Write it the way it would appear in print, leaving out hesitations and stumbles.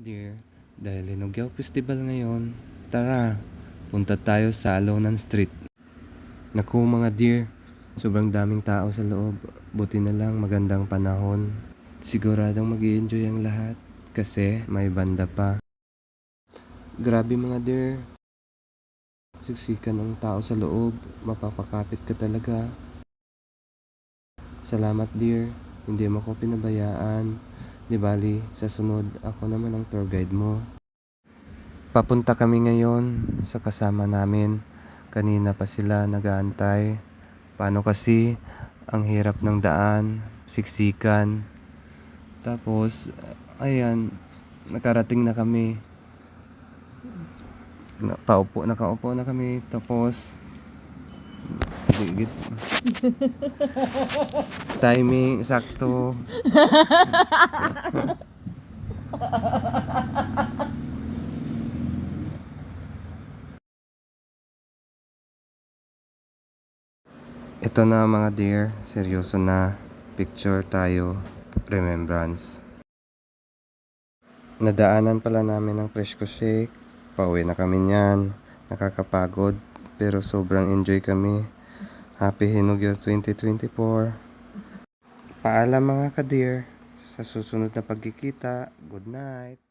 dear, dahil Hinugyaw Festival ngayon, tara, punta tayo sa Alonan Street. Naku mga dear, sobrang daming tao sa loob. Buti na lang magandang panahon. Siguradong mag-i-enjoy ang lahat kasi may banda pa. Grabe mga dear, siksikan ang tao sa loob. Mapapakapit ka talaga. Salamat dear, hindi mo ko pinabayaan. Di bali, sa sunod ako naman ang tour guide mo. Papunta kami ngayon sa kasama namin. Kanina pa sila nag-aantay. Paano kasi ang hirap ng daan, siksikan. Tapos, ayan, nakarating na kami. Nakaupo na kami. Tapos, gigit. Timing, sakto. Ito na mga dear, seryoso na. Picture tayo, remembrance. Nadaanan pala namin ang Fresco Shake. Pauwi na kami niyan. Nakakapagod, pero sobrang enjoy kami. Happy Hinugyaw 2024. Paalam mga ka-dear. Sa susunod na pagkikita, good night.